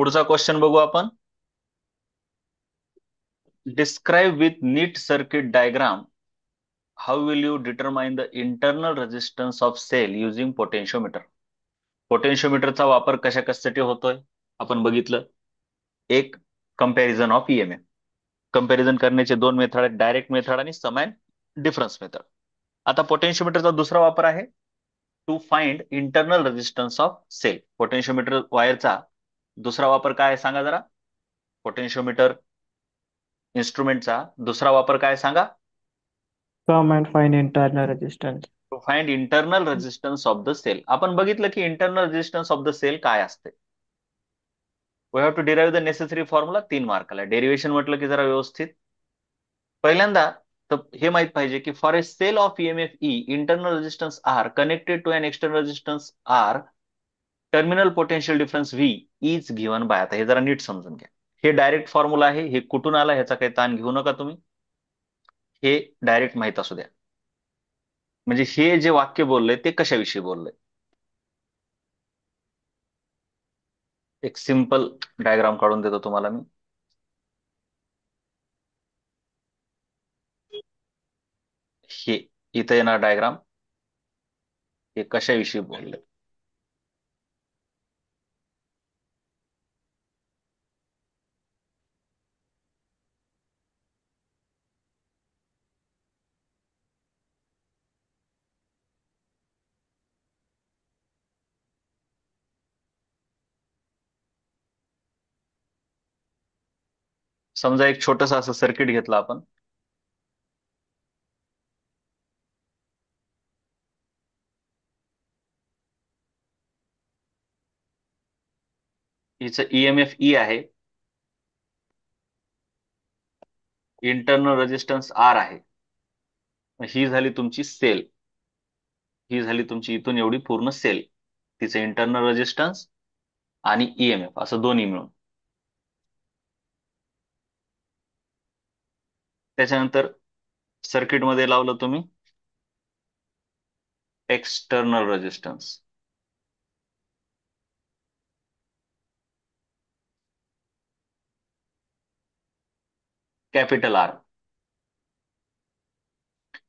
पुढचा क्वेश्चन बघू आपण. Describe with neat circuit diagram how will you determine the internal resistance of cell using potentiometer. पोटेन्शियोमीटरचा वापर कशा कशासाठी होतोय आपण बघितलं. एक, कंपॅरिझन ऑफ ईएमएफ. कंपॅरिझन करण्याचे दोन मेथड आहेत, डायरेक्ट मेथड आणि सम अँड डिफरन्स मेथड. आता पोटेन्शियोमीटरचा दुसरा वापर आहे to find internal resistance of cell. Potentiometer वायरचा दुसरा वापर काय आहे सांगा जरा. पोटेन्शियोमीटर इन्स्ट्रुमेंटचा दुसरा वापर काय सांगा. Come and find internal resistance. To find internal resistance of the cell. आपण बघितलं की internal resistance of the cell काय असते. We have to derive the necessary formula. 3 मार्काला डेरिव्हेशन म्हटलं की जरा व्यवस्थित. पहिल्यांदा तर हे माहित पाहिजे की for a cell of EMF E internal resistance r connected to an external resistance R, terminal potential difference V is given by. आता हे जरा नीट समजून घ्या. हे डायरेक्ट फॉर्म्युला आहे, हे कुठून आला ह्याचा काही ताण घेऊ नका तुम्ही. हे डायरेक्ट माहित असू द्या. म्हणजे हे जे वाक्य बोललंय ते कशाविषयी बोललंय. एक सिंपल डायग्राम काढून देतो तुम्हाला मी. हे इथे येणार डायग्राम. हे कशाविषयी बोललंय. समजा एक छोटस असं सर्किट घेतलं आपण. हिचं ईएमएफ ई आहे, इंटरनल रेजिस्टन्स आर आहे. ही झाली तुमची सेल. ही झाली तुमची इथून एवढी पूर्ण सेल. तिचं इंटरनल रेजिस्टन्स आणि ईएमएफ असं दोन्ही मिळून. त्याच्यानंतर सर्किटमध्ये लावलं तुम्ही एक्सटर्नल रेजिस्टन्स. Capital R.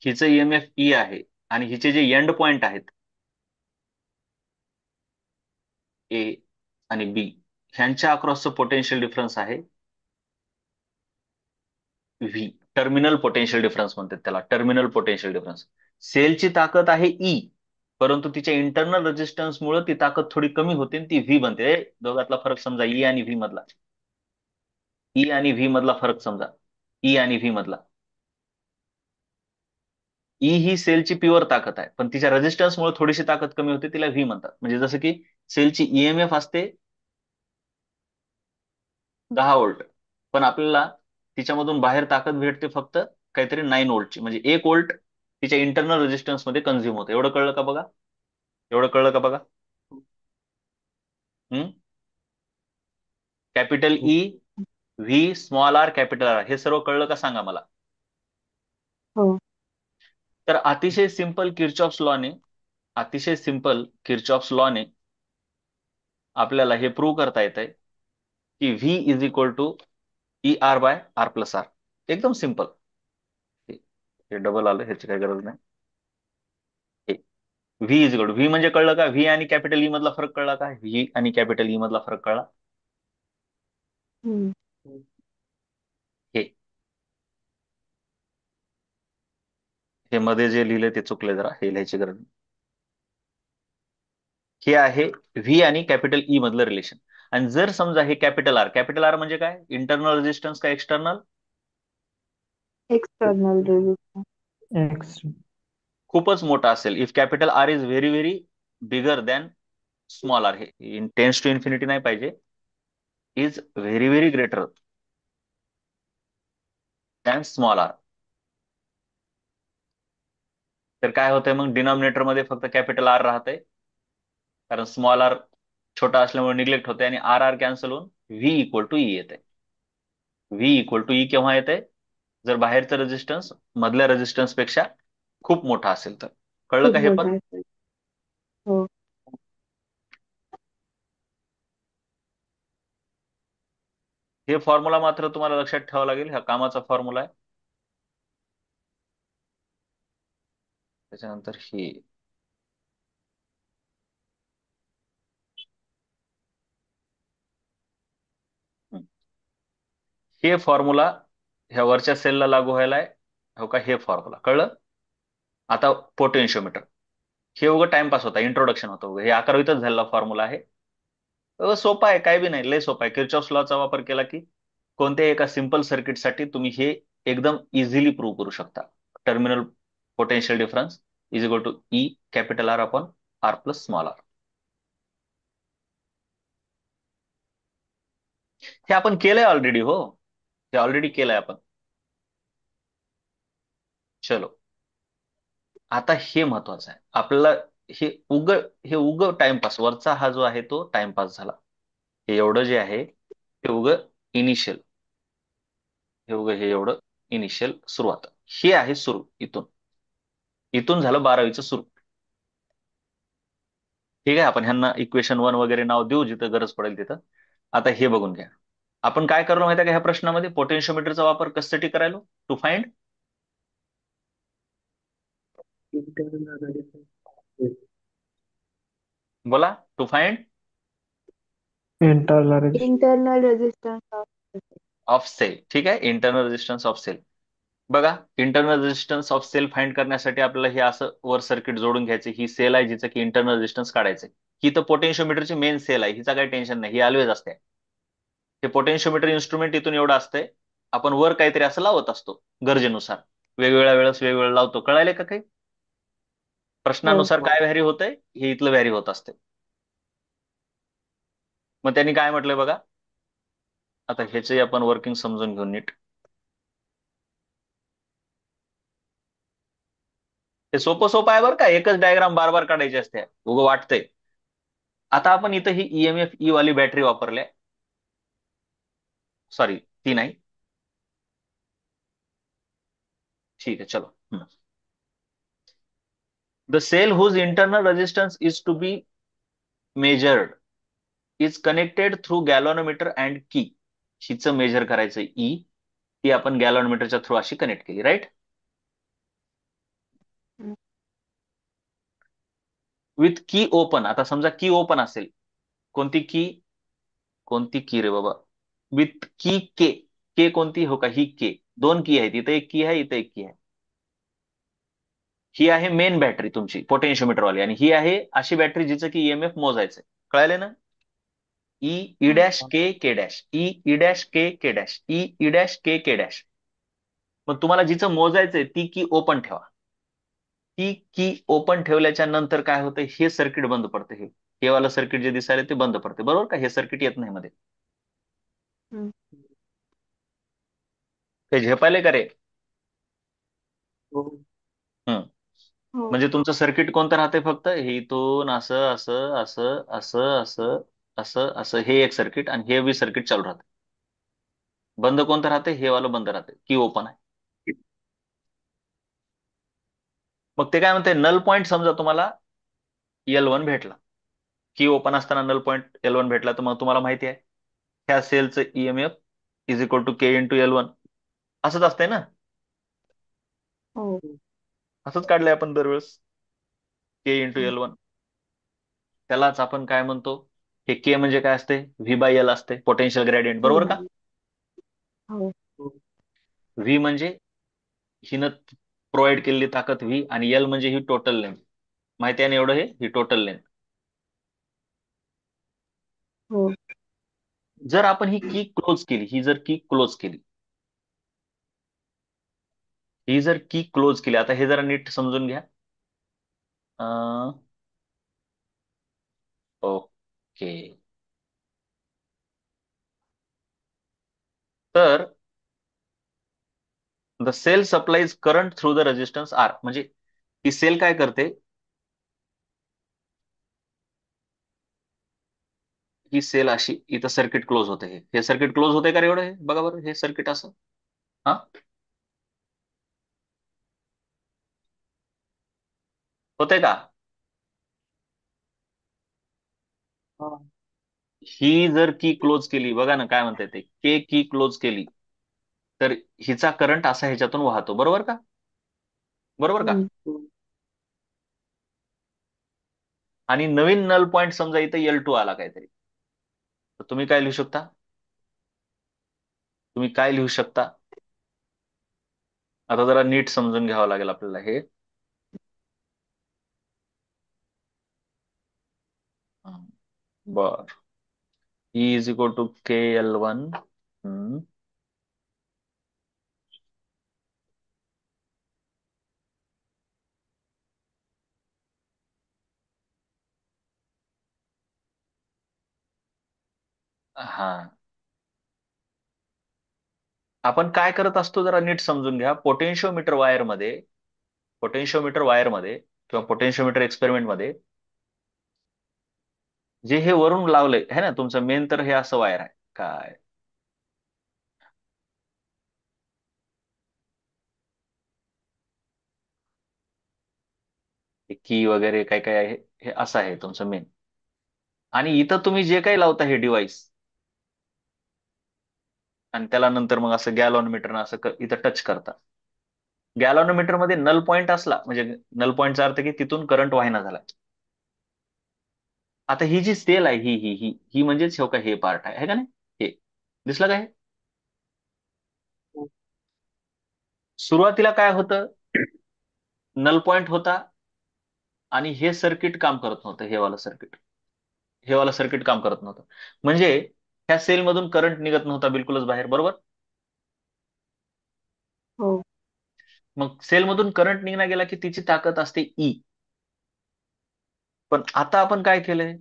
हिचं ईएमएफ ई आहे आणि हिचे जे एंड पॉइंट आहेत ए आणि बी, ह्यांच्या अक्रॉसचं पोटेन्शियल डिफरन्स आहे व्ही. टर्मिनल पोटेन्शियल डिफरन्स म्हणतात त्याला, टर्मिनल पोटेन्शियल डिफरन्स. सेलची ताकद आहे ई, परंतु तिच्या इंटरनल रेजिस्टन्समुळे ती ताकद थोडी कमी होते आणि ती व्ही बनते. दोघातला फरक समजा, ई आणि व्ही मधला. ई आणि व्ही मधला फरक समजा. ई आणि व्ही मधला. ई ही सेलची प्युअर ताकद आहे, पण तिच्या रेजिस्टन्समुळे थोडीशी ताकद कमी होते, तिला व्ही म्हणतात. म्हणजे जसं की सेलची ईएमएफ असते 10 व्होल्ट, पण आपल्याला तिच्यामधून बाहेर ताकद भेटते फक्त काहीतरी 9 व्होल्टची. म्हणजे 1 व्होल्ट तिच्या इंटरनल रेजिस्टन्स मध्ये कन्झ्युम होते. एवढं कळलं का बघा. एवढं कळलं का बघा. Hmm. Capital E, V, small R, capital R, हे सर्व कळलं का सांगा मला. हो. तर अतिशय सिंपल किर्चॉफ्स लॉने आपल्याला हे प्रूव्ह करता येत आहे की V is equal to E R by R plus R. एकदम सिंपल. हे डबल आलं, ह्याची काही गरज नाही. V is equal to V म्हणजे कळलं का. व्ही आणि कॅपिटल ई मधला फरक कळला का. व्ही आणि कॅपिटल ई मधला फरक कळला. हम्म. हे हे मध्ये जे लिहिले ते चुकले, जरा हे लिहायची गरज नाही. हे आहे व्ही आणि कॅपिटल ई मधलं रिलेशन. आणि जर समजा हे कॅपिटल आर म्हणजे काय, इंटरनल रेजिस्टन्स का एक्सटर्नल. External resistance. X. खूपच मोठा असेल. If capital R is very very bigger than small R. हे टेन्स टू इन्फिनिटी नाही पाहिजे. Is very very greater than small R. तर काय होतंय मग, डिनॉमिनेटर मध्ये फक्त कॅपिटल आर राहतंय, कारण स्मॉल आर छोटा असल्यामुळे निग्लेक्ट होते आणि आर आर कॅन्सल होऊन व्ही इक्वल टू ई येते. व्ही इक्वल टू ई केव्हा येते, जर बाहेरचं रेजिस्टन्स मधल्या रेजिस्टन्स पेक्षा खूप मोठा असेल तर. कळलं खूप का हे मोठा पण. असेल. हो. हे फॉर्म्युला मात्र तुम्हाला लक्षात ठेवावा लागेल, ह्या कामाचा फॉर्म्युला आहे. त्याच्यानंतर हे हं. हे फॉर्म्युला ह्या वरच्या सेलला लागू व्हायला आहे. हो का, हे फॉर्म्युला कळलं. आता पोटेन्शिओमीटर, हे उगं टाइमपास होता, इंट्रोडक्शन होतं उगं, हे 11वीतच झालेला फॉर्म्युला आहे. सोपा आहे, काय बी नाही, लय सोपा आहे. किर्चॉफ्स लॉचा वापर केला की कोणत्याही एका सिंपल सर्किटसाठी तुम्ही हे एकदम इझिली प्रूव्ह करू शकता. Terminal potential difference is equal to E capital R upon R plus small R. हे आपण केलंय ऑलरेडी, हो, हे ऑलरेडी केलंय आपण. चलो, आता हे महत्वाचं आहे आपल्याला. हे उग टाइमपास, वरचा हा जो आहे तो टाइमपास झाला. हे एवढं जे आहे ते उग इनिशियल, हे एवढं इनिशियल सुरुवात. हे आहे सुरू इथून, इथून झालं 12वीचं सुरू. ठीक आहे, आपण ह्यांना इक्वेशन 1 वगैरे नाव देऊ जिथं गरज पडेल तिथं. आता हे बघून घ्या, आपण काय करलो माहिती आहे का ह्या प्रश्नामध्ये, पोटेन्शियोमीटरचा वापर कशासाठी करायलो? टू फाइंड, बोला, to find internal resistance. Internal resistance of the of cell. ठीक आहे, इंटरनल रेजिस्टन्स ऑफ सेल. बघा, internal resistance of cell find करण्यासाठी आपल्याला हे असं वर सर्किट जोडून घ्यायचं. ही सेल आहे जिचं की इंटरनल रेजिस्टन्स काढायचंय. ही तर पोटेन्शियोमीटरची मेन सेल आहे, हिचा काही टेन्शन नाही, ही ऑलवेज असते. हे पोटेन्शियोमीटर इन्स्ट्रुमेंट इथून एवढं असतंय, आपण वर काहीतरी असं लावत असतो गरजेनुसार, वेगवेगळ्या वेळेस वेगवेगळं लावतो. कळाले का काही? हो. प्रश्नानुसार काय व्हॅरी होतंय हे इथलं व्हॅरी होत असते. मग त्यांनी काय म्हटलंय बघा, आता ह्याचे आपण वर्किंग समजून घेऊन नीट. हे सोपं सोपं आहे बरं का, एकच डायग्राम बार बार काढायची असते, उगं वाटतंय. आता आपण इथं ही ईएमएफ ई वाली बॅटरी वापरल्या, सॉरी ती नाही, ठीक आहे चलो. The cell whose internal resistance is to be measured is connected through galvanometer and key. हिचं मेजर करायचं ई, ती आपण गॅलॉनमीटरच्या थ्रू अशी कनेक्ट केली, right. Hmm. With key open, आता समजा की ओपन असेल, कोणती की, कोणती की रे बाबा, विथ की के. के कोणती, हो का, ही के. दोन की आहेत, इथं एक की आहे, इथं एक की आहे. ही आहे मेन बॅटरी तुमची पोटेन्शियोमीटर वाली, आणि ही आहे अशी बॅटरी जिचं की ईएमएफ मोजायचंय. कळाले ना? E E hmm. Dash K K dash, E E dash K K dash, E E dash K dash. मग तुम्हाला जिचं मोजायचंय ती की ओपन ठेवा. ती की ओपन ठेवल्याच्या नंतर काय होतं, हे सर्किट बंद पडतं. हे वाला सर्किट जे दिसायला ते बंद पडते, बरोबर का? हे सर्किट येत नाही मध्ये. हम्म. ते झेपायले का रे? हो. हम्म. हो. म्हणजे तुमचं सर्किट कोणतं राहते, फक्त हे इथून असं असं असं असं असं असं असं, हे एक सर्किट, आणि हे बी सर्किट चालू राहते. बंद कोणतं राहते? हे वालं बंद राहते, की ओपन आहे. मग ते काय म्हणते, नल पॉईंट समजा तुम्हाला L1 भेटला, की ओपन असताना नल पॉईंट L1 भेटला, तर मग तुम्हाला माहिती आहे ह्या सेलचं EMF is equal to K into L1. असंच असतंय ना, हो. असंच काढलंय आपण दरवेळेस, के इंटू हम्म. L1. त्यालाच आपण काय म्हणतो, हे के म्हणजे काय असते, व्ही बाय एल असते, पोटेन्शियल ग्रेडियंट, बरोबर का? हम्म. हो. व्ही म्हणजे हिनं प्रोव्हाइड केलेली ताकद व्ही, आणि एल म्हणजे ही टोटल लेंथ. माहिती आहे ना एवढं, हे ही टोटल लेंथ. हो. जर आपण ही की क्लोज केली, ही जर की क्लोज केली, ही जर की क्लोज केली, आता हे जरा नीट समजून घ्या. ओके, तर the cell supplies current through the resistance R, म्हणजे ही सेल काय करते, ही सेल अशी इथं सर्किट क्लोज होते. हे सर्किट क्लोज होते का रे? एवढं हे बघा बरं, हे सर्किट असं, हा, होते का? हा. ही जर की क्लोज केली, बघा ना काय म्हणते ते, के की क्लोज केली, तर हिचा करंट असा ह्याच्यातून वाहतो, बरोबर का? बरोबर का? हम्म. आणि नवीन नल पॉईंट समजा इथं L2 आला काहीतरी, तर तुम्ही काय लिहू शकता? तुम्ही काय लिहू शकता? आता जरा नीट समजून घ्यावं लागेल आपल्याला हे. बर. E is equal to KL1. हा, आपण काय करत असतो जरा नीट समजून घ्या. पोटेन्शिओमीटर वायर मध्ये किंवा पोटेन्शिओमीटर एक्सपेरिमेंट मध्ये जे हे वरून लावलंय है ना, तुमचं मेन तर हे असं वायर आहे काय, की वगैरे काय काय आहे, हे असं आहे तुमचं मेन. आणि इथं तुम्ही जे काही लावता हे डिव्हाइस, आणि त्याला नंतर मग असं गॅलॉनमीटरनं असं इथं टच करता. गॅलॉनोमीटर मध्ये नल पॉईंट असला म्हणजे नल पॉईंटचा अर्थ की तिथून करंट वाहिना झाला. आता ही जी सेल आहे, ही म्हणजेच हो का, हे पार्ट आहे का नाही? हे दिसलं काय? सुरुवातीला काय होतं, नल पॉईंट होता आणि हे सर्किट काम करत नव्हतं. हे वाला सर्किट काम करत नव्हतं. म्हणजे ह्या सेलमधून करंट निघत नव्हता बिलकुलच बाहेर, बरोबर? हो. मग सेलमधून करंट निघला गेला की तिची ताकद असते ई. पण आता आपण काय केलंय,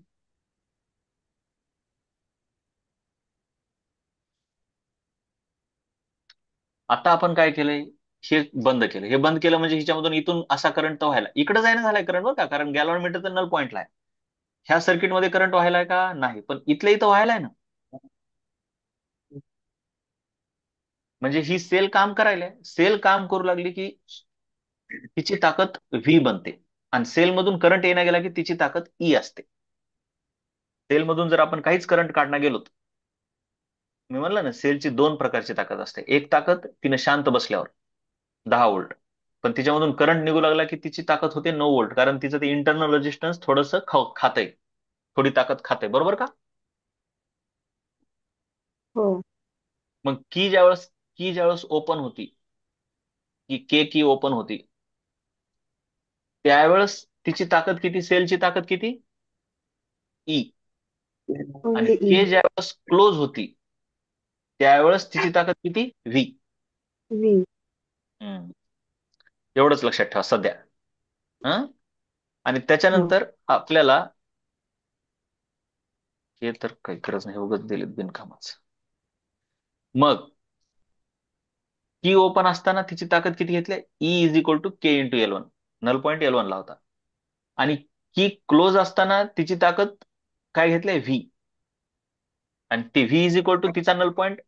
हे बंद केलं. हे बंद केलं म्हणजे हिच्यामधून इथून असा करंट व्हायला, इकडे जायला झालाय करंट बरं का, कारण गॅलॉन मीटर तर नल पॉईंटला आहे. ह्या सर्किटमध्ये करंट व्हायलाय का? नाही, पण इथल्या इथं व्हायलाय ना. म्हणजे ही सेल काम करायला, सेल काम करू लागली की तिची ताकद व्ही बनते. आणि सेलमधून करंट येण्या गेला की तिची ताकद ई असते. सेलमधून जर आपण काहीच करंट काढण्यात गेलो, मी म्हणलं ना सेलची दोन प्रकारची ताकद असते. एक ताकद तिने शांत बसल्यावर 10 व्होल्ट, पण तिच्यामधून करंट निघू लागला की तिची ताकद होते 9 व्होल्ट, कारण तिचं ते इंटरनल रेजिस्टन्स थोडंसं खातंय, थोडी ताकद खाते, बरोबर का? हो. मग की ज्यावेळेस ओपन होती, की ओपन होती, त्यावेळेस तिची ताकद किती, सेलची ताकद किती? ई. आणि ओनली ई. के ज्यावेळेस क्लोज होती, त्यावेळेस तिची ताकद किती? व्ही. व्ही. एवढंच लक्षात ठेवा सध्या. हं? आणि हो. त्याच्यानंतर आपल्याला, हे तर काही गरज नाही, उगाच दिलेत बिनकामाच. मग की ओपन असताना तिची ताकद किती घेतली? E is equal to K × L1. Null point L1 ला होता. आणि की क्लोज असताना तिची ताकद काय घेतली? व्ही. आणि ती व्ही इज इक्वल टू तिचा नल पॉईंट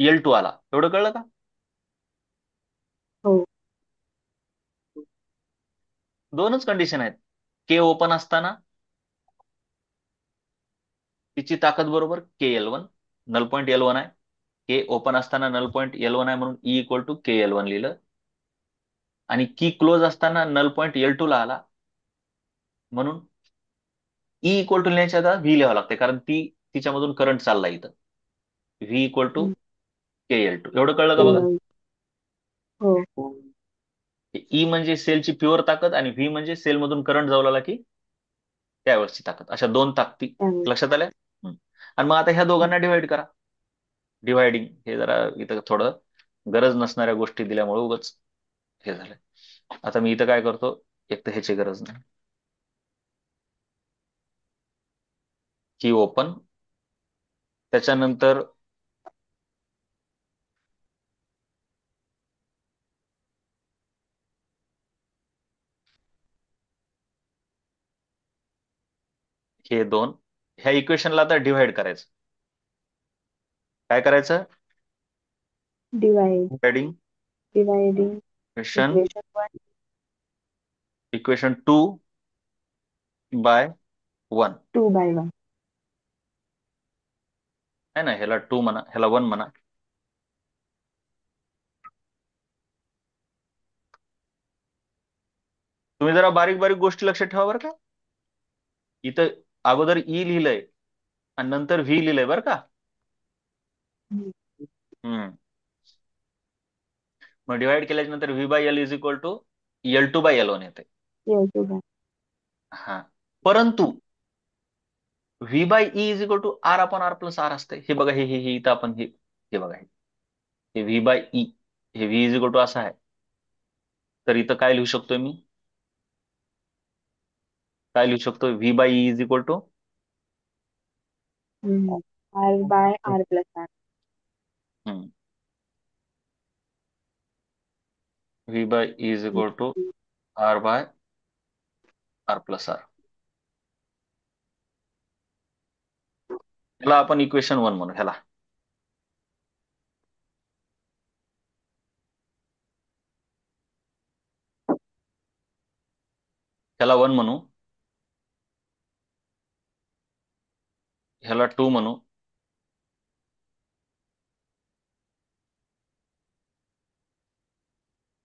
L2 आला. एवढं कळलं का? हो. दोनच कंडिशन आहेत. के ओपन असताना तिची ताकद बरोबर KL1, नल पॉईंट L1 आहे. के ओपन असताना नल पॉईंट L1 आहे म्हणून ई इक्वल टू KL1 लिहिलं. आणि की क्लोज असताना नल पॉईंट L2 ला आला म्हणून ई इक्वल टू लिहायच्या आता व्ही लिहावं लागते, कारण तिच्यामधून करंट चालला इथं. व्ही इक्वल टू हम्म. KL2. एवढं कळलं का बघा? केलं. हो. ई म्हणजे सेलची प्युअर ताकद आणि व्ही म्हणजे सेलमधून करंट जाऊ लागला की त्यावेळेसची ताकद. अशा दोन ताकदी त्यामुळे. लक्षात आल्या. आणि मग आता ह्या दोघांना डिवाइड करा. डिवायडिंग हे जरा इथं थोडं गरज नसणाऱ्या गोष्टी दिल्यामुळे उगाच हे झालंय. आता मी इथं काय करतो, एक तर ह्याची गरज नाही, की ओपन, त्याच्यानंतर हे दोन, ह्या इक्वेशनला आता डिव्हाइड करायचं. काय करायचं? Divide. Dividing dividing equation equation 1. Equation 2/1. 2/1. आहे ना, ह्याला 2 म्हणा, ह्याला 1 म्हणा. तुम्ही जरा बारीक बारीक गोष्टी लक्षात ठेवा बरं का. इथं अगोदर ई लिहिलंय आणि नंतर व्ही लिहिलंय बरं का. हम्म. हम्म. मग डिवाइड केल्याच्या नंतर V by L is equal to L2/L1 येते. Yes, yes. हा. परंतु V by E is equal to R upon R plus R असते. हे बघा, हे इथं आपण हे बघा, हे व्ही बाय ई, हे व्ही इज इक्वल टू असं आहे. तर इथं काय लिहू शकतोय मी? काय लिहू शकतो? V by E is equal to R by R plus R. V by E is equal to R by R plus R. ह्याला आपण इक्वेशन 1 म्हणू. ह्याला 1 म्हणू, ह्याला 2 म्हणू,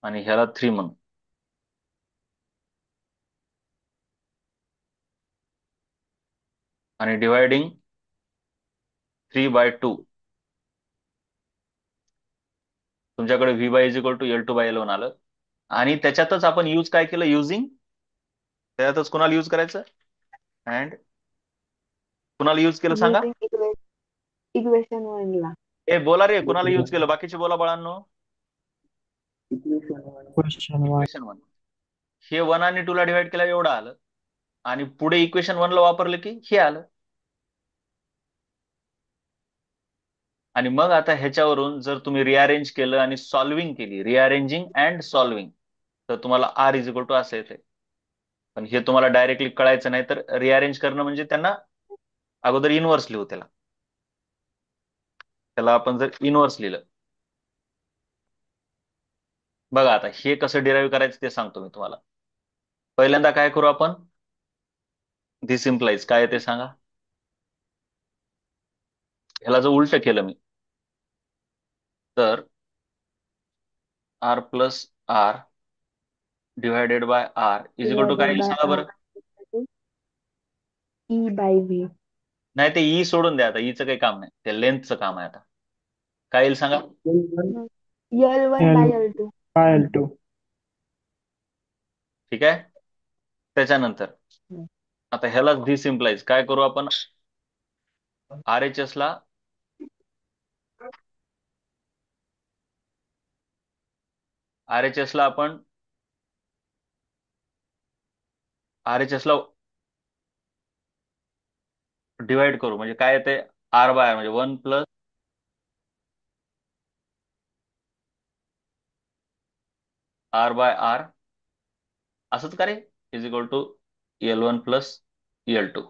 आणि ह्याला 3 म्हणू. आणि डिवायडिंग 3/2. तुमच्याकडे V by is equal to L2/L1 आलं. आणि त्याच्यातच आपण यूज काय केलं? त्याच्यातच कुणाला यूज करायचं? अँड कुणाला यूज केलं सांगा? Using equation 1 ला. ए बोला रे, कुणाला यूज केलं? बाकीचे बोला बाळांनो. Question 1. इक्वेशन 1. हे 1 आणि 2 ला डिवाइड केलं एवढं आलं. आणि पुढे इक्वेशन 1 ला वापरलं की हे आलं. आणि मग आता ह्याच्यावरून जर तुम्ही रिअरेंज केलं आणि सॉल्विंग केली, रिअरेंजिंग अँड सॉल्विंग, तर तुम्हाला आर इज इक्वल टू असं येते. पण हे तुम्हाला डायरेक्टली कळायचं नाही, तर रिअरेंज करणं म्हणजे त्यांना अगोदर इनव्हर्स लिहू. त्याला त्याला आपण जर इनव्हर्स लिहिलं, बघा आता हे कसं डिराईव्ह करायचं ते सांगतो मी तुम्हाला. पहिल्यांदा काय करू आपण? दिस इम्प्लाइज काय आहे ते सांगा. ह्याला जर उलट केलं मी, तर R plus R divided by R is equal to काय Divided येईल by सांगा R बरं. E by V. नाही, ते ई सोडून द्या आता, ईचं काही काम नाही, ते लेंथचं काम आहे आता. काय येईल सांगा? L1 by L L2. by L2. ठीक आहे. त्याच्यानंतर हम्म. आता ह्यालाच दिस इम्प्लाइज काय करू आपण? RHS ला RHS ला आपण RHS ला डिवाइड करू. म्हणजे काय येते? आर बाय आर म्हणजे 1 प्लस आर बाय आर, असंच का रे? Is equal to L1 plus L2,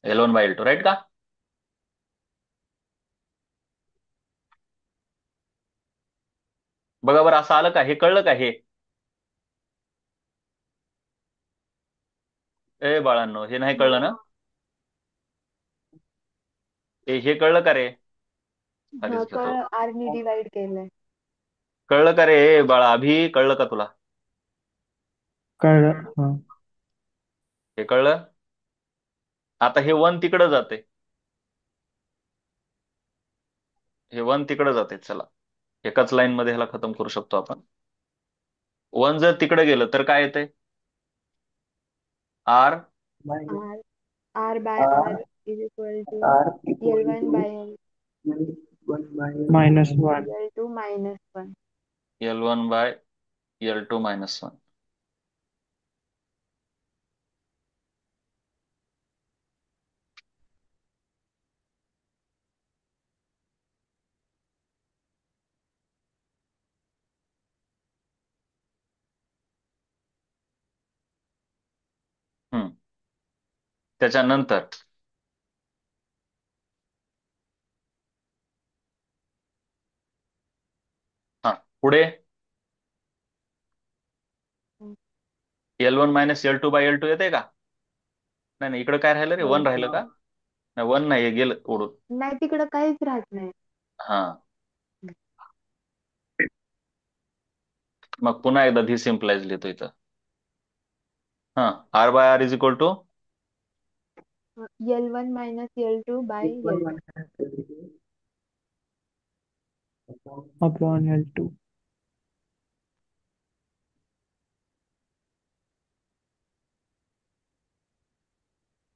L1/L2, right का? बघा बरं, असं आलं का? हे कळलं का? ए बाळांनो, हे नाही कळलं ना? हे कळलं का रे? हा, आधीच घेतो. कळ R ने डिवाइड केलंय. कळलं का रे? ए बाळा, अभि कळलं का तुला? कळलं. हा. हे कळलं. आता हे 1 तिकडं जाते, हे 1 तिकडं जाते. चला, एकाच लाईन मध्ये ह्याला खतम करू शकतो आपण. 1 जर तिकडे गेलं तर काय येते? R R R by R is equal to L1 by L. -1. L2 minus 1. L1/L2-1. हम्म. त्याच्यानंतर हा, पुढे L1 - L2/L2 येते का? नाही नाही, इकडे काय राहिलं रे? हो. 1 राहिलं का? वन नाही, हे गेलं उडून. नाही, तिकडं काहीच राहत नाही. हा, मग पुन्हा एकदा धी सिम्प्लाइज लिहितो इथं. हा, R by R is equal to L1 minus L2 by L2. upon L2.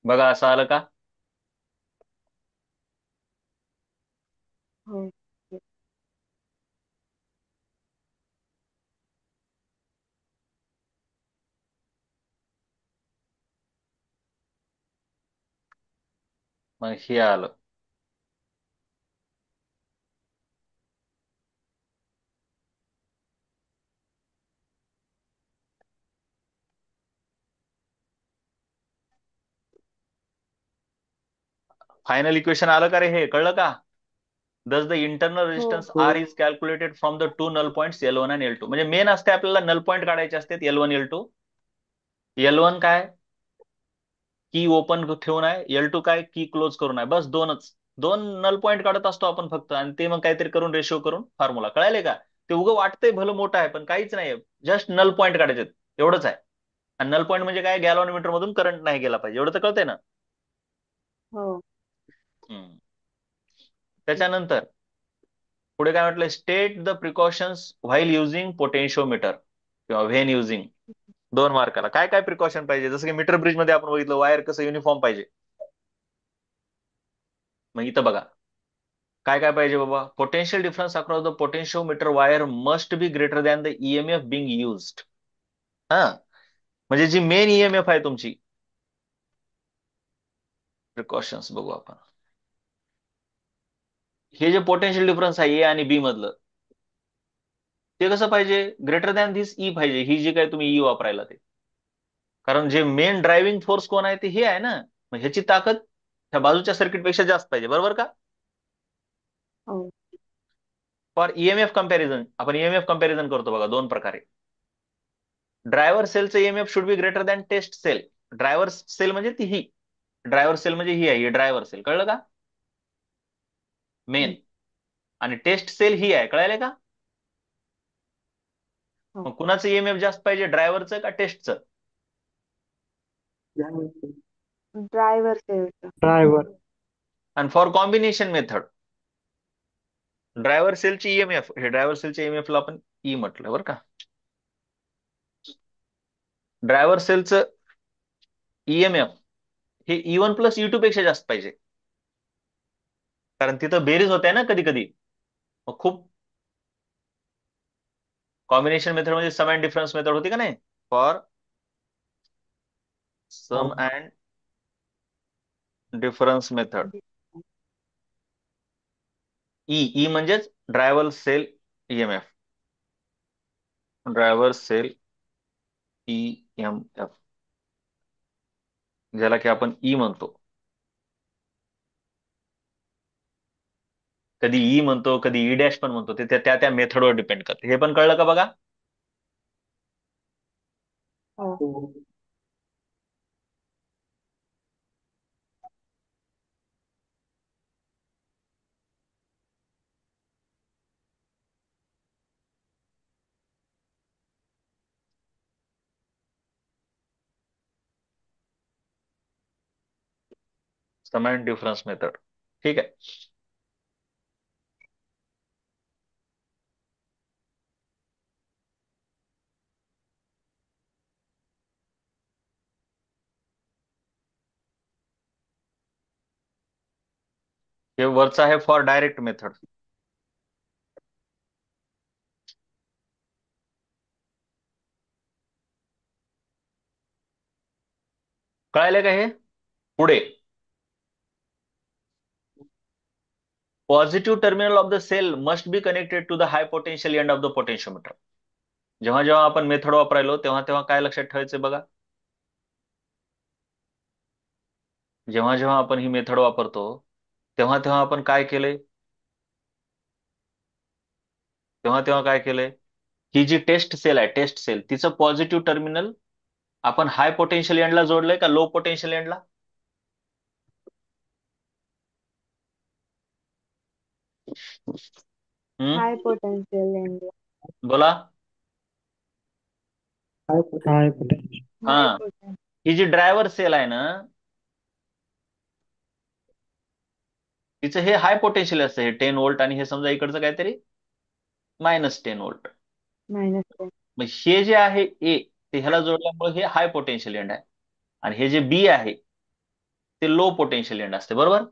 बघा, असं आलं का? हो. मग हे आलं. फायनल इक्वेशन आलं का रे? हे कळलं का? Thus the internal हो. resistance R is calculated from the two null points L1 and L2. म्हणजे मेन असते आपल्याला नल पॉईंट काढायचे असतात L1 L2. L1 काय? की ओपन ठेवून आहे. L2 काय? की क्लोज करून आहे. बस दोनच. दोन नल पॉईंट काढत असतो आपण फक्त, आणि ते मग काहीतरी करून रेशो करून फॉर्म्युला. कळाले का? ते उगं वाटतंय भलं मोठं आहे, पण काहीच नाही. जस्ट नल पॉईंट काढायचे, एवढंच आहे. आणि नल पॉईंट म्हणजे काय? गॅलॉनमीटर मधून करंट नाही गेला पाहिजे, एवढं तर कळतंय ना? हो. हम्म. त्याच्यानंतर पुढे काय म्हटलं? State the precautions while using potentiometer किंवा व्हेन युझिंग. 2 मार्काला काय काय प्रिकॉशन पाहिजे? जसं की मीटर ब्रिज मध्ये आपण बघितलं, वायर कसं युनिफॉर्म पाहिजे. मग इथं बघा काय काय पाहिजे बाबा. Potential difference across the potentiometer wire must be greater than the EMF being used. हा, म्हणजे जी मेन ईएमएफ आहे तुमची. प्रिकॉशन्स बघू आपण. हे जे पोटेन्शियल डिफरन्स आहे ए आणि बी मधलं, ते कसं पाहिजे? ग्रेटर दॅन धिस ई पाहिजे. ही जी काय तुम्ही ई वापरायला ते, कारण जे मेन ड्रायव्हिंग फोर्स कोण आहे ते हे आहे ना. मग ह्याची ताकद ह्या बाजूच्या सर्किट पेक्षा जास्त पाहिजे, बरोबर का? हो. फॉर ईएमएफ कंपॅरिझन, आपण ईएमएफ कंपॅरिझन करतो बघा 2 प्रकारे. ड्रायव्हर सेलचं EMF should be greater than test cell. Driver cell म्हणजे ती ही, ड्रायव्हर सेल म्हणजे ही आहे, ही ड्रायव्हर सेल. कळलं का? मेन. आणि टेस्ट सेल ही आहे. कळायला का? हो. मग कुणाचं ईएमएफ जास्त पाहिजे, ड्रायव्हरचं का टेस्टचं? ड्रायव्हर सेलचं. Driver. आणि फॉर कॉम्बिनेशन मेथड, ड्रायव्हर सेलची ईएमएफ, हे ड्रायव्हर सेलच्या ईएमएफ ला आपण ई म्हटलं बरं का. ड्रायव्हर सेलचं ईएमएफ हे E1 प्लस E2 पेक्षा जास्त पाहिजे, कारण तिथं बेरीज होते ना कधी कधी. मग खूप कॉम्बिनेशन मेथड म्हणजे सम अँड डिफरन्स मेथड होती का नाही? For sum and difference method, E E म्हणजेच driver cell EMF, driver cell EMF, ज्याला की आपण ई म्हणतो. कधी ई म्हणतो, कधी ई डॅश पण म्हणतो. ते त्या त्या मेथडवर डिपेंड करते. हे पण कळलं का बघा? हो. सम अँड डिफरन्स मेथड. ठीक आहे. हे वरचं आहे फॉर डायरेक्ट मेथड. कळायलं का हे? पुढे positive terminal of the cell must be connected to the high potential end of the potentiometer. जेव्हा जेव्हा आपण मेथड वापरायलो तेव्हा तेव्हा काय लक्षात ठेवायचं बघा. जेव्हा जेव्हा आपण ही मेथड वापरतो तेव्हा तेव्हा आपण काय केलंय? तेव्हा तेव्हा काय केलंय? ही जी टेस्ट सेल आहे, टेस्ट सेल, तिचं पॉझिटिव्ह टर्मिनल आपण हाय पोटेन्शियल एंडला जोडलंय का लो पोटेन्शियल एंडला? हम्म, हाय पोटेंशियल एंड बोला. हाय पोटेंशियल. हा, हाय पोटेंशियल. ही जी ड्रायव्हर सेल आहे ना, तिचं हे हाय पोटेन्शियल असतं, हे 10 व्होल्ट, आणि हे समजा इकडचं काहीतरी -10 व्होल्ट. -10. मग हे जे आहे ए, ते ह्याला जोडल्यामुळे हे हाय पोटेन्शियल एंड आहे, आणि हे जे बी आहे ते लो पोटेन्शियल एंड असते, बरोबर.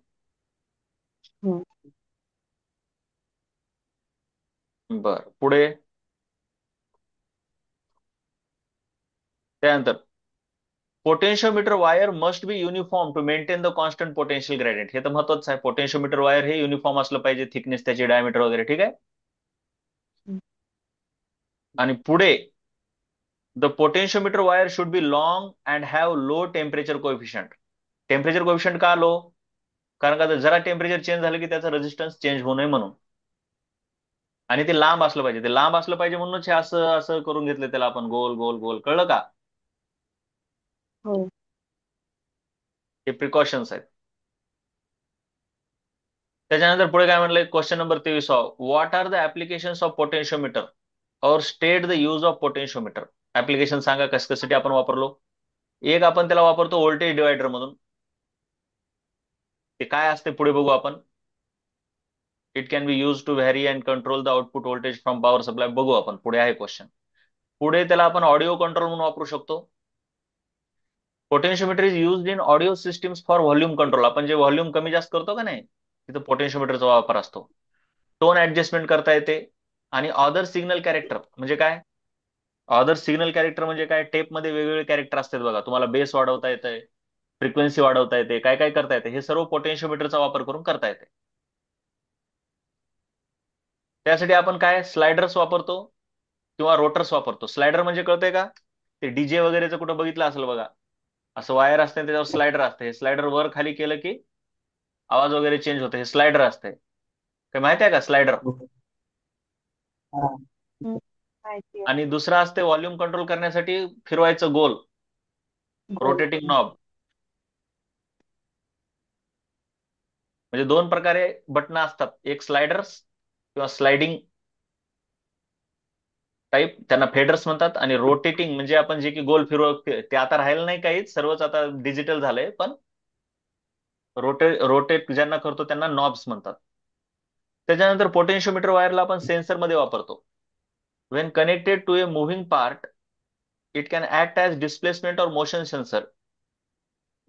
हो. बर, पुढे त्यानंतर potentiometer wire must be uniform to maintain the constant potential gradient. हे तर महत्वाचं आहे, पोटेन्शियोमीटर वायर हे युनिफॉर्म असलं पाहिजे, थिकनेस त्याची, डायमीटर वगैरे, ठीक आहे. हम्म. आणि पुढे the potentiometer wire should be long and have low temperature coefficient. Temperature coefficient का लो? कारण का जरा टेम्परेचर चेंज झालं की त्याचा रेझिस्टन्स चेंज होऊ नये म्हणून. आणि ते लांब असलं पाहिजे, ते लांब असलं पाहिजे म्हणूनच हे असं असं करून घेतलं त्याला आपण, गोल गोल गोल, कळलं का? हो. हे प्रिकॉशन्स आहेत. त्याच्यानंतर पुढे काय म्हणलंय, question number 23, what are the applications of potentiometer or state the use of potentiometer. Application सांगा कस कशासाठी आपण वापरलो. एक आपण त्याला वापरतो व्होल्टेज डिवायडर म्हणून. ते काय असते पुढे बघू आपण. It can be use to vary and control the output voltage from power supply, बघू आपण, पुढे आहे क्वेश्चन. पुढे त्याला आपण ऑडिओ कंट्रोल म्हणून वापरू शकतो. Potentiometer is used in audio systems for volume control. आपण जे व्हॉल्यूम कमी जास्त करतो का नाही, तिथं पोटेन्शियोमीटरचा वापर असतो. टोन ऍडजस्टमेंट करता येते. आणि ऑदर सिग्नल कॅरेक्टर म्हणजे काय? ऑदर सिग्नल कॅरेक्टर म्हणजे काय? टेपमध्ये वेगवेगळे कॅरेक्टर असतात बघा, तुम्हाला बेस वाढवता येते, फ्रिक्वेन्सी वाढवता येते, काय काय करता येते, हे सर्व पोटेन्शियोमीटरचा वापर करून करता येते. त्यासाठी आपण काय स्लायडर्स वापरतो किंवा रोटर्स वापरतो. स्लायडर म्हणजे कळतंय का? ते डीजे वगैरेचं कुठं बघितलं असेल बघा, असं वायर असते आणि त्याच्यावर स्लायडर असते, हे स्लायडर वर खाली केलं की आवाज वगैरे चेंज होते, हे स्लायडर असते. काय माहिती आहे का स्लायडर? हम्म. माहिती आहे. आणि दुसरं असते व्हॉल्यूम कंट्रोल करण्यासाठी फिरवायचं गोल, गोल. Rotating knob. म्हणजे दोन प्रकारे बटणं असतात, एक स्लायडर्स किंवा स्लायडिंग टाईप, त्यांना फेडर्स म्हणतात. आणि रोटेटिंग म्हणजे आपण जे की गोल फिरव, ते आता राहिलं नाही काहीच, सर्वच आता डिजिटल झालंय, पण रोटेट ज्यांना करतो त्यांना नॉब्स म्हणतात. त्याच्यानंतर पोटेन्शियोमीटर वायरला आपण सेन्सर मध्ये वापरतो. When connected to a moving part, it can act as displacement or motion sensor.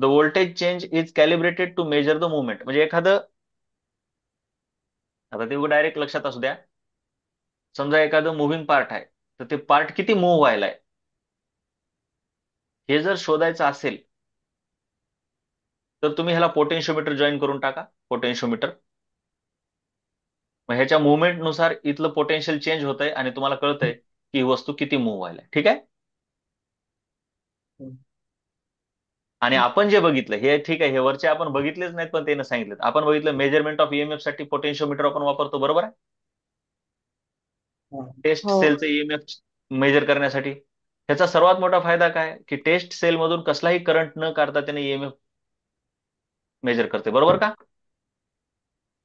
The voltage change is calibrated to measure the movement. म्हणजे एखादं, आता ते डायरेक्ट लक्षात असू द्या, समजा एखादं मुव्हिंग पार्ट आहे, तर ते पार्ट किती मूव्ह व्हायलाय हे जर शोधायचं असेल, तर तुम्ही ह्याला पोटेन्शियोमीटर जॉईन करून टाका, पोटेन्शियोमीटर. मग ह्याच्या मुवमेंट नुसार इथलं पोटेन्शियल चेंज होतंय आणि तुम्हाला कळतंय की ही वस्तू किती मूव्ह व्हायला, ठीक आहे. आणि आपण जे बघितलं हे ठीक आहे, हे वरचे आपण बघितलेच नाहीत, पण त्यानं सांगितलं, आपण बघितलं मेजरमेंट ऑफ ईएमएफ साठी पोटेन्शियोमीटर आपण वापरतो, बरोबर आहे. टेस्ट हो. सेलचं ईएमएफ मेजर करण्यासाठी. ह्याचा सर्वात मोठा फायदा काय, की टेस्ट सेल मधून कसलाही करंट न काढता त्याने ईएमएफ मेजर करते, बरोबर का.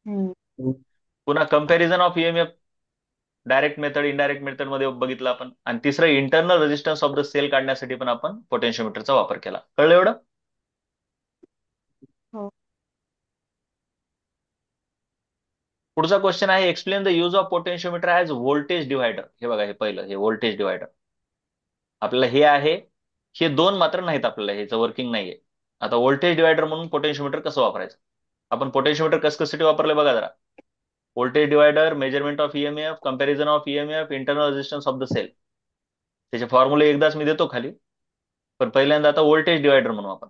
हम्म. पुन्हा comparison of EMF, direct method, indirect method मध्ये बघितलं आपण. आणि तिसरं internal resistance of the cell काढण्यासाठी पण आपण पोटेन्शियोमीटरचा वापर केला. कळलं एवढं? हो. पुढचा क्वेश्चन आहे, explain the use of potentiometer as voltage divider. हे बघा, हे पहिलं, हे व्होल्टेज डिवायडर आपल्याला हे आहे. हे दोन मात्र नाहीत आपल्याला, ह्याचं वर्किंग नाहीये. आता व्होल्टेज डिवायडर म्हणून पोटेन्शियोमीटर कसं वापरायचं, आपण पोटेन्शियोमीटर कशासाठी वापरलं बघा जरा. Voltage divider, measurement of EMF, comparison of EMF, internal resistance of the cell. त्याचे फॉर्म्युले एकदाच मी देतो खाली, पण पहिल्यांदा आता व्होल्टेज डिवायडर म्हणून आपण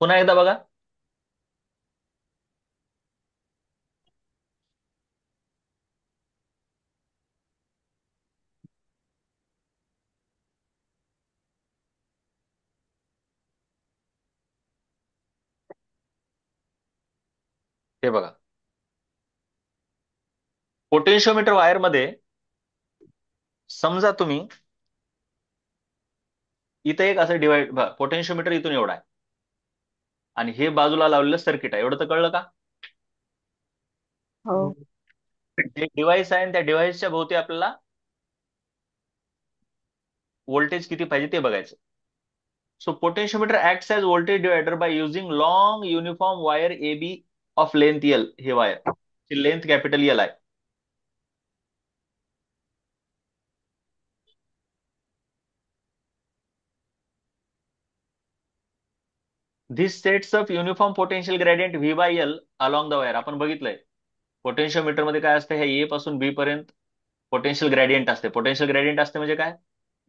पुन्हा एकदा बघा. हे बघा, पोटेन्शियोमीटर वायर मध्ये समजा तुम्ही इथं एक असं डिवाइड, पोटेन्शियोमीटर इथून एवढा आहे आणि हे बाजूला लावलेलं सर्किट आहे, एवढं तर कळलं का. हो. जे डिव्हाइस आहे त्या डिव्हाइसच्या भोवती आपल्याला व्होल्टेज किती पाहिजे ते बघायचं. So potentiometer acts as voltage divider by using long uniform wire A B of length L. हे वायर लेंथ कॅपिटल एल आहे. This sets up uniform potential gradient V by L along the wire. आपण बघितलंय potentiometer मध्ये काय असतं, ह्या ए पासून बी पर्यंत पोटेन्शियल ग्रेडियंट असते. पोटेन्शियल ग्रेडियंट असते म्हणजे काय,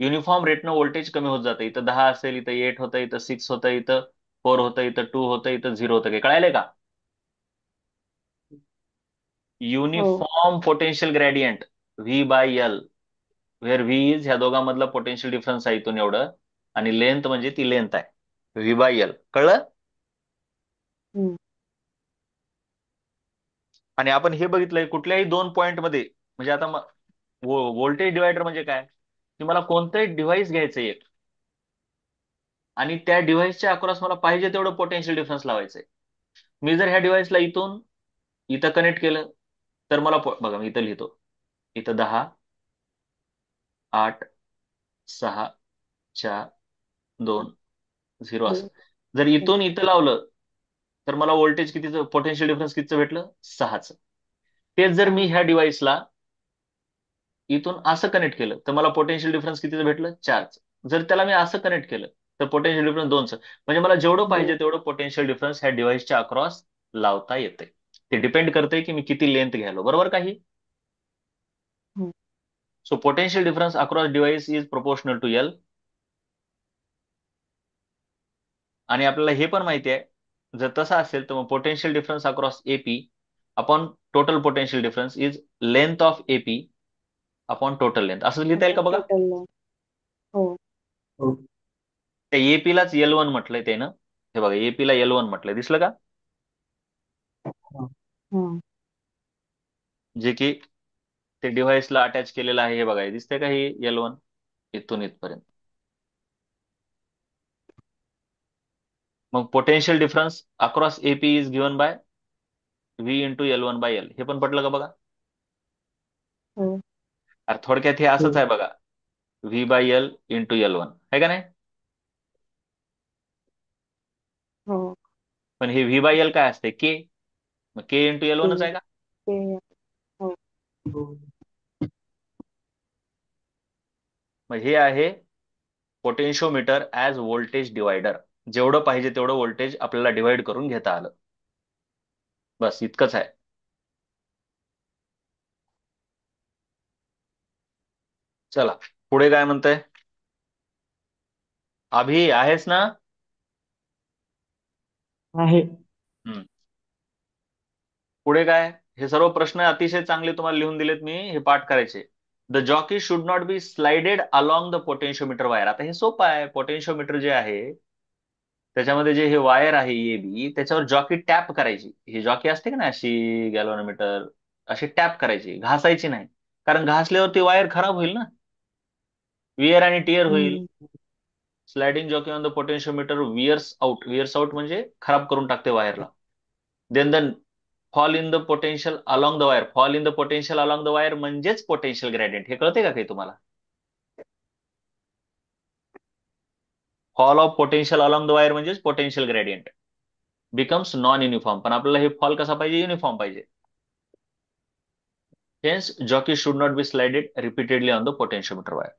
युनिफॉर्म रेटनं व्होल्टेज कमी होत जातं. इथं 10 असेल, इथं 8 होतं, इथं 6 होतं, इथं 4 होतं, इथं 2 होतं, इथं 0 होतं. काय कळायलंय का? हो. Uniform potential gradient V by L, where V is ह्या दोघांमधला पोटेन्शियल डिफरन्स आहे इथून एवढं, आणि लेंथ म्हणजे ती लेंथ आहे व्ही बाय एल. कळलं? हम्म. आणि आपण हे बघितलंय कुठल्याही दोन पॉइंट मध्ये, म्हणजे आता व्होल्टेज डिवायडर म्हणजे काय, की मला कोणतंही डिव्हाइस घ्यायचं एक, आणि त्या डिव्हाइसच्या अक्रॉस मला पाहिजे तेवढं पोटेन्शियल डिफरन्स लावायचंय. मी जर ह्या डिव्हाइसला इथून इथं कनेक्ट केलं तर मला बघा मी इथं लिहितो, इथं 10, 8, 6, 4, 2, 0 असं. दोन. जर हम्म. इथून इथं लावलं तर मला व्होल्टेज कितीचं, पोटेन्शियल डिफरन्स कितीचं भेटलं, 6चं. तेच जर मी सहा. ह्या डिव्हाइसला इथून असं कनेक्ट केलं तर मला पोटेन्शियल डिफरन्स कितीचं भेटलं, 4चं. जर त्याला मी असं कनेक्ट केलं तर पोटेन्शियल डिफरन्स 2चं. म्हणजे मला जेवढं दोन. पाहिजे तेवढं पोटेन्शियल डिफरन्स ह्या डिव्हाइसच्या अक्रॉस लावता येते. ते डिपेंड करते की मी किती लेंथ घ्यायलो, बरोबर काही. Hmm. So potential difference across device is proportional to L. आणि आपल्याला हे पण माहिती आहे, जर तसं असेल तर मग potential difference across AP upon total potential difference is length of AP upon total length. असं लिहिता येईल का आपण बघा. टोटल. हो. हो. त्या एपी लाच एल वन म्हटलंय त्यानं. हे बघा एपी ला एल वन म्हटलंय, दिसलं का? हम्म. जे की ते डिव्हाइसला अटॅच केलेलं आहे. हे बघा हे दिसतंय का, हे एल वन इथून इथपर्यंत. मग potential difference across AP is given by V into L one by L. हे पण पटलं का बघा. हो. अरे थोडक्यात हे असंच आहे बघा, V by L into L one आहे का नाही. हो. पण हे व्ही बाय एल काय असते, के. मग के इंटू एल वनच ते. आहे का. ते. हो. मग हे आहे पोटेन्शियोमीटर ऍज व्होल्टेज डिवायडर. जेवढं पाहिजे तेवढं व्होल्टेज आपल्याला डिवाइड करून घेता आलं. बस इतकंच आहे. चला पुढे काय म्हणतंय. अभि आहेस ना. आहे. हम्म. पुढे काय, हे सर्व प्रश्न अतिशय चांगले तुम्हाला लिहून दिलेत मी, हे पाठ करायचे. The jockey should not be slided along the potentiometer wire. आता हे सोपं आहे. पोटेन्शियोमीटर जे आहे त्याच्यामध्ये जे हे वायर आहे ए बी, त्याच्यावर जॉकी टॅप करायची. ही जॉकी असते का ना अशी गॅल्व्हनोमीटर, अशी टॅप करायची, घासायची नाही. कारण घासल्यावर ती वायर खराब होईल ना, वियर आणि टियर होईल. Hmm. Sliding jockey on the potentiometer wears out. Wears out म्हणजे खराब करून टाकते वायरला. Then fall in the potential along the wire. Fall in the potential along the wire म्हणजेच पोटेन्शियल ग्रेडियंट. हे कळते का काही तुम्हाला. Fall of potential along the wire म्हणजेच potential gradient becomes non uniform. पण आपल्याला हे फॉल कसा पाहिजे, युनिफॉर्म पाहिजे. Hence jockey should not be slided repeatedly on the potentiometer wire.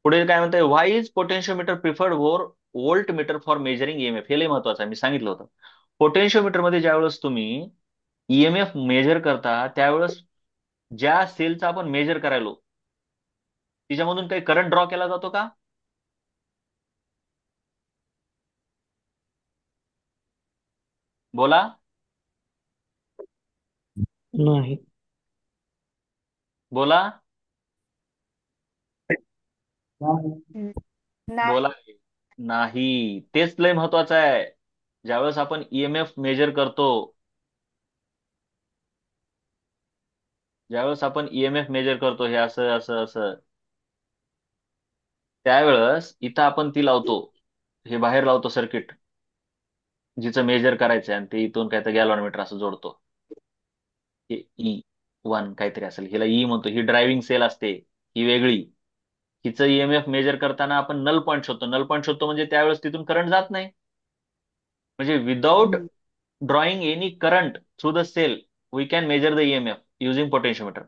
पुढे काय म्हणतंय, why is potentiometer preferred over voltmeter for measuring EMF. हे लय महत्वाचं आहे, मी सांगितलं होतं. पोटेन्शियोमीटर मध्ये ज्यावेळेस तुम्ही ईएमएफ मेजर करता त्यावेळेस ज्या सेलचा आपण मेजर करायलो तिच्यामधून काही करंट ड्रॉ केला जातो का. बोला. नाही. बोला. नाही. हम्म. बोला. नाही. नाही. तेच लय महत्वाचं आहे. ज्यावेळेस आपण ईएमएफ मेजर करतो, ज्यावेळेस आपण ईएमएफ मेजर करतो, हे असं असं असं, त्यावेळेस इथं आपण ती लावतो, हे बाहेर लावतो सर्किट जिचं मेजर करायचंय, आणि ते इथून काय तर गॅल्व्हनोमीटर असं जोडतो. हे E1 काहीतरी असेल, हिला ई म्हणतो, ही ड्रायव्हिंग सेल असते, ही वेगळी. हिचं ईएमएफ मेजर करताना आपण नल पॉईंट शोधतो. नल पॉईंट शोधतो म्हणजे त्यावेळेस तिथून करंट जात नाही. म्हणजे विदाउट हम्म. drawing any current through the cell, we can measure the EMF using potentiometer.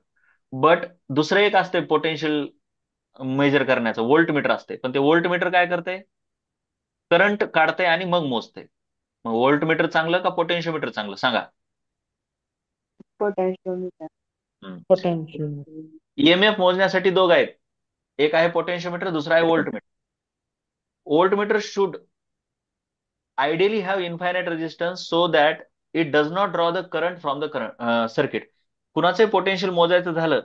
But दुसरं एक असते पोटेन्शियल मेजर करण्याचं, व्होल्टमीटर असते. पण ते व्होल्टमीटर काय करते? करंट काढते आणि मग मोजते. मग व्होल्टमीटर चांगलं का पोटेन्शियोमीटर चांगलं, सांगा. पोटॅशियोमीटर. पोटेन्शियल. ईएमएफ मोजण्यासाठी दोघं आहेत. एक आहे पोटेन्शियोमीटर, दुसरा आहे voltmeter. Voltmeter should ideally have infinite resistance so that it does not draw the current from the current circuit. कुणाचे पोटेन्शियल मोजायचं झालं